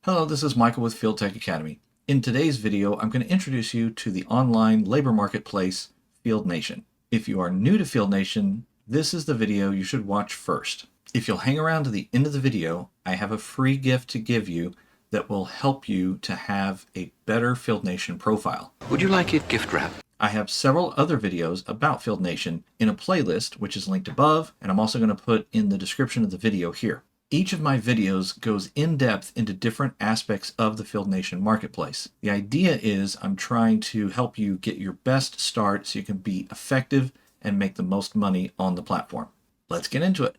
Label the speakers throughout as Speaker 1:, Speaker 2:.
Speaker 1: Hello, this is Michael with Field Tech Academy. In today's video, I'm going to introduce you to the online labor marketplace, FieldNation. If you are new to FieldNation, this is the video you should watch first. If you'll hang around to the end of the video, I have a free gift to give you that will help you to have a better FieldNation profile.
Speaker 2: Would you like it gift wrap?
Speaker 1: I have several other videos about FieldNation in a playlist, which is linked above, and I'm also going to put in the description of the video here. Each of my videos goes in depth into different aspects of the FieldNation marketplace. The idea is I'm trying to help you get your best start so you can be effective and make the most money on the platform. Let's get into it.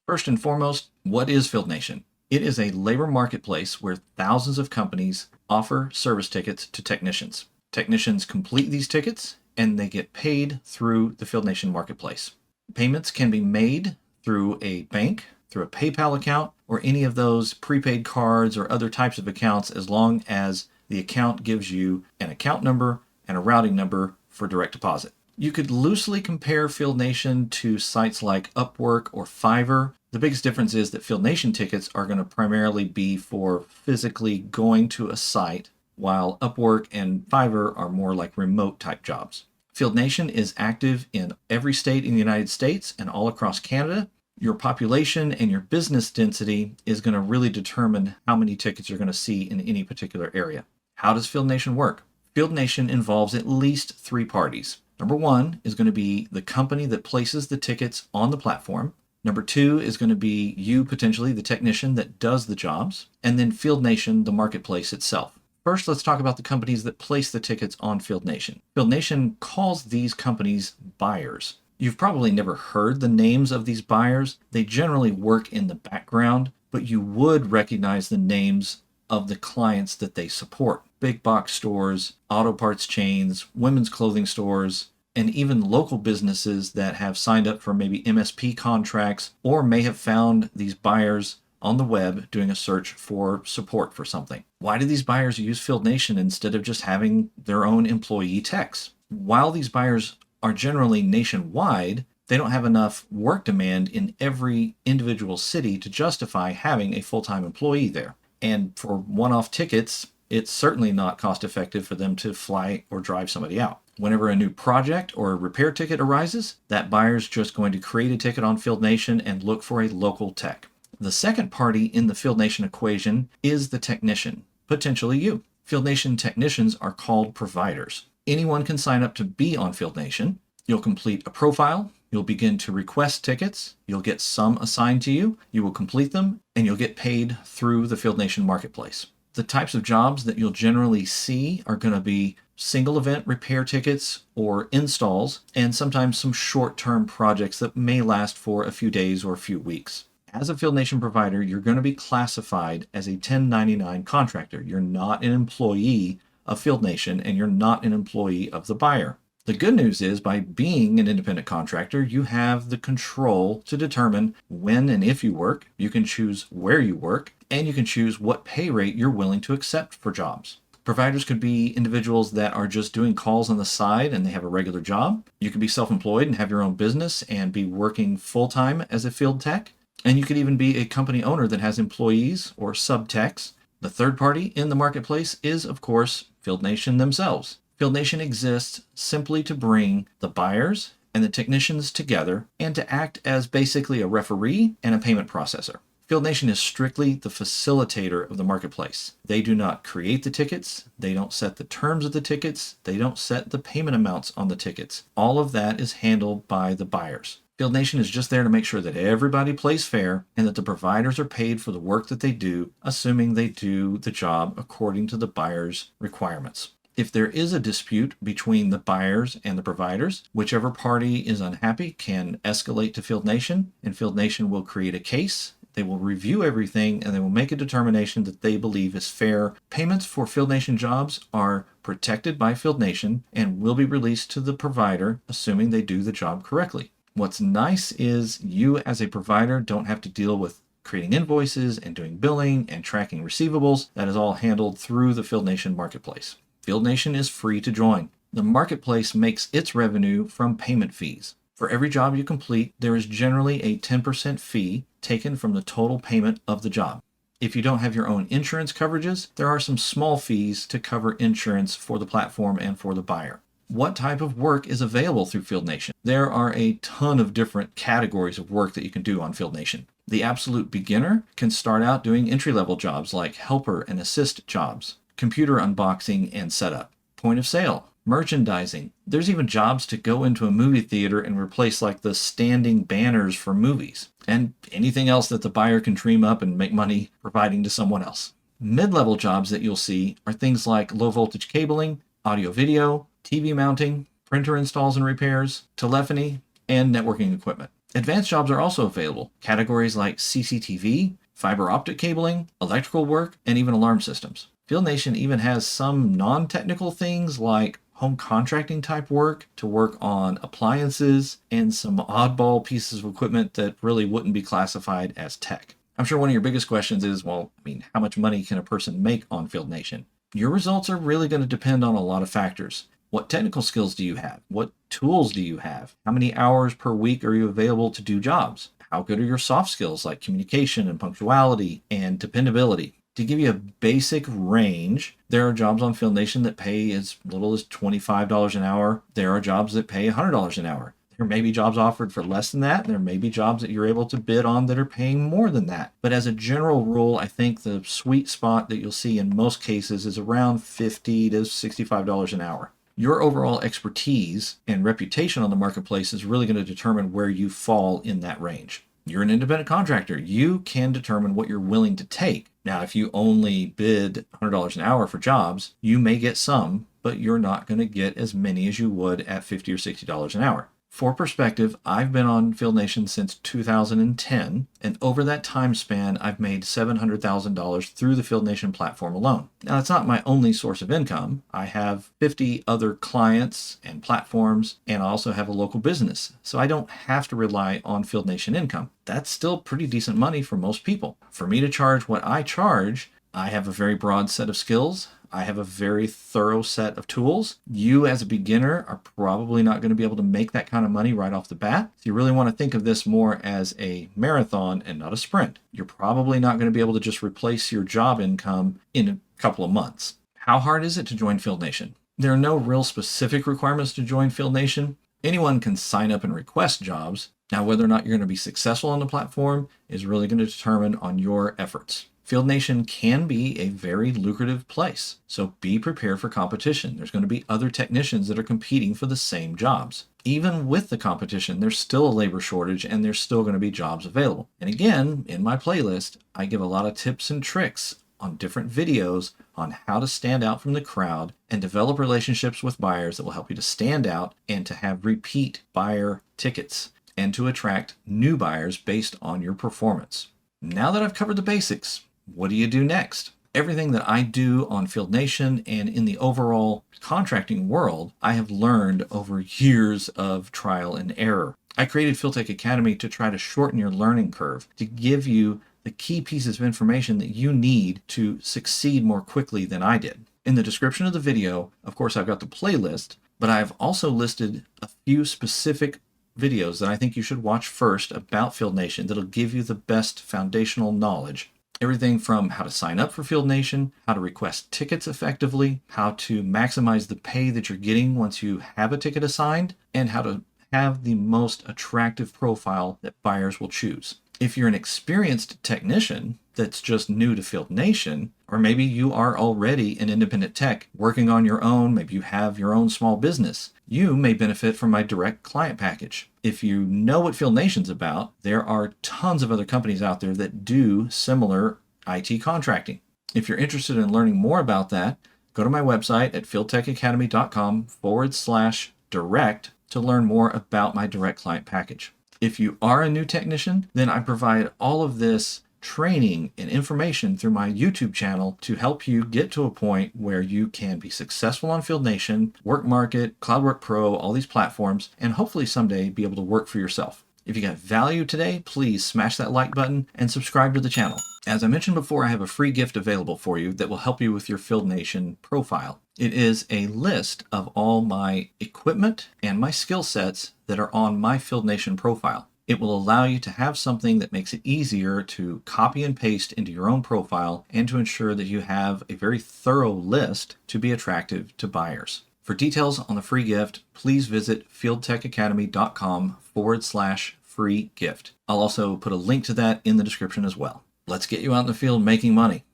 Speaker 1: First and foremost, what is FieldNation? It is a labor marketplace where thousands of companies offer service tickets to technicians. Technicians complete these tickets and they get paid through the FieldNation marketplace. Payments can be made through a bank, through a PayPal account, or any of those prepaid cards or other types of accounts as long as the account gives you an account number and a routing number for direct deposit. You could loosely compare FieldNation to sites like Upwork or Fiverr. The biggest difference is that FieldNation tickets are going to primarily be for physically going to a site, while Upwork and Fiverr are more like remote type jobs. FieldNation is active in every state in the United States and all across Canada. Your population and your business density is going to really determine how many tickets you're going to see in any particular area. How does FieldNation work? FieldNation involves at least three parties. Number one is going to be the company that places the tickets on the platform. Number two is going to be you, potentially the technician that does the jobs. And then FieldNation, the marketplace itself. First, let's talk about the companies that place the tickets on FieldNation. FieldNation calls these companies buyers. You've probably never heard the names of these buyers. They generally work in the background, but you would recognize the names of the clients that they support. Big box stores, auto parts chains, women's clothing stores, and even local businesses that have signed up for maybe MSP contracts or may have found these buyers on the web doing a search for support for something. Why do these buyers use FieldNation instead of just having their own employee techs? While these buyers are generally nationwide, they don't have enough work demand in every individual city to justify having a full-time employee there. And for one-off tickets, it's certainly not cost-effective for them to fly or drive somebody out. Whenever a new project or a repair ticket arises, that buyer's just going to create a ticket on FieldNation and look for a local tech. The second party in the FieldNation equation is the technician, potentially you. FieldNation technicians are called providers. Anyone can sign up to be on FieldNation. You'll complete a profile. You'll begin to request tickets. You'll get some assigned to you. You will complete them, and you'll get paid through the FieldNation marketplace. The types of jobs that you'll generally see are going to be single event repair tickets or installs, and sometimes some short-term projects that may last for a few days or a few weeks. As a FieldNation provider, you're going to be classified as a 1099 contractor. You're not an employee of FieldNation, and you're not an employee of the buyer. The good news is, by being an independent contractor, you have the control to determine when and if you work. You can choose where you work, and you can choose what pay rate you're willing to accept for jobs. Providers could be individuals that are just doing calls on the side and they have a regular job. You could be self-employed and have your own business and be working full-time as a field tech. And you could even be a company owner that has employees or sub-techs. The third party in the marketplace is, of course, FieldNation themselves. FieldNation exists simply to bring the buyers and the technicians together and to act as basically a referee and a payment processor. FieldNation is strictly the facilitator of the marketplace. They do not create the tickets. They don't set the terms of the tickets. They don't set the payment amounts on the tickets. All of that is handled by the buyers. FieldNation is just there to make sure that everybody plays fair and that the providers are paid for the work that they do, assuming they do the job according to the buyer's requirements. If there is a dispute between the buyers and the providers, whichever party is unhappy can escalate to FieldNation, and FieldNation will create a case. They will review everything and they will make a determination that they believe is fair. Payments for FieldNation jobs are protected by FieldNation and will be released to the provider, assuming they do the job correctly. What's nice is you as a provider don't have to deal with creating invoices and doing billing and tracking receivables. That is all handled through the FieldNation marketplace. FieldNation is free to join. The marketplace makes its revenue from payment fees. For every job you complete, there is generally a 10% fee taken from the total payment of the job. If you don't have your own insurance coverages, there are some small fees to cover insurance for the platform and for the buyer. What type of work is available through FieldNation? There are a ton of different categories of work that you can do on FieldNation. The absolute beginner can start out doing entry-level jobs like helper and assist jobs, computer unboxing and setup, point of sale, merchandising. There's even jobs to go into a movie theater and replace like the standing banners for movies, and anything else that the buyer can dream up and make money providing to someone else. Mid-level jobs that you'll see are things like low voltage cabling, audio video, TV mounting, printer installs and repairs, telephony, and networking equipment. Advanced jobs are also available. Categories like CCTV, fiber optic cabling, electrical work, and even alarm systems. FieldNation even has some non-technical things like home contracting type work to work on appliances and some oddball pieces of equipment that really wouldn't be classified as tech. I'm sure one of your biggest questions is, well, how much money can a person make on FieldNation? Your results are really going to depend on a lot of factors. What technical skills do you have? What tools do you have? How many hours per week are you available to do jobs? How good are your soft skills like communication and punctuality and dependability? To give you a basic range, there are jobs on FieldNation that pay as little as $25 an hour. There are jobs that pay $100 an hour. There may be jobs offered for less than that. There may be jobs that you're able to bid on that are paying more than that. But as a general rule, I think the sweet spot that you'll see in most cases is around $50 to $65 an hour. Your overall expertise and reputation on the marketplace is really going to determine where you fall in that range. You're an independent contractor. You can determine what you're willing to take. Now, if you only bid $100 an hour for jobs, you may get some, but you're not going to get as many as you would at $50 or $60 an hour. For perspective, I've been on FieldNation since 2010, and over that time span, I've made $700,000 through the FieldNation platform alone. Now, it's not my only source of income. I have 50 other clients and platforms, and I also have a local business, so I don't have to rely on FieldNation income. That's still pretty decent money for most people. For me to charge what I charge, I have a very broad set of skills. I have a very thorough set of tools. You as a beginner are probably not going to be able to make that kind of money right off the bat. So you really want to think of this more as a marathon and not a sprint. You're probably not going to be able to just replace your job income in a couple of months. How hard is it to join FieldNation? There are no real specific requirements to join FieldNation. Anyone can sign up and request jobs. Now, whether or not you're going to be successful on the platform is really going to determine on your efforts. FieldNation can be a very lucrative place, so be prepared for competition. There's going to be other technicians that are competing for the same jobs. Even with the competition, there's still a labor shortage and there's still going to be jobs available. And again, in my playlist, I give a lot of tips and tricks on different videos on how to stand out from the crowd and develop relationships with buyers that will help you to stand out and to have repeat buyer tickets and to attract new buyers based on your performance. Now that I've covered the basics, what do you do next? Everything that I do on FieldNation and in the overall contracting world, I have learned over years of trial and error. I created FieldTech Academy to try to shorten your learning curve, to give you the key pieces of information that you need to succeed more quickly than I did. In the description of the video, of course, I've got the playlist, but I've also listed a few specific videos that I think you should watch first about FieldNation that'll give you the best foundational knowledge. Everything from how to sign up for FieldNation, how to request tickets effectively, how to maximize the pay that you're getting once you have a ticket assigned, and how to have the most attractive profile that buyers will choose. If you're an experienced technician that's just new to FieldNation, or maybe you are already an independent tech working on your own, maybe you have your own small business, you may benefit from my direct client package. If you know what FieldNation's about, there are tons of other companies out there that do similar IT contracting. If you're interested in learning more about that, go to my website at fieldtechacademy.com/direct to learn more about my direct client package. If you are a new technician, then I provide all of this training and information through my YouTube channel to help you get to a point where you can be successful on FieldNation, WorkMarket, CloudWork Pro, all these platforms, and hopefully someday be able to work for yourself. If you got value today, please smash that like button and subscribe to the channel. As I mentioned before, I have a free gift available for you that will help you with your FieldNation profile. It is a list of all my equipment and my skill sets that are on my FieldNation profile. It will allow you to have something that makes it easier to copy and paste into your own profile and to ensure that you have a very thorough list to be attractive to buyers. For details on the free gift, please visit fieldtechacademy.com/free gift. I'll also put a link to that in the description as well. Let's get you out in the field making money.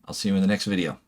Speaker 1: I'll see you in the next video.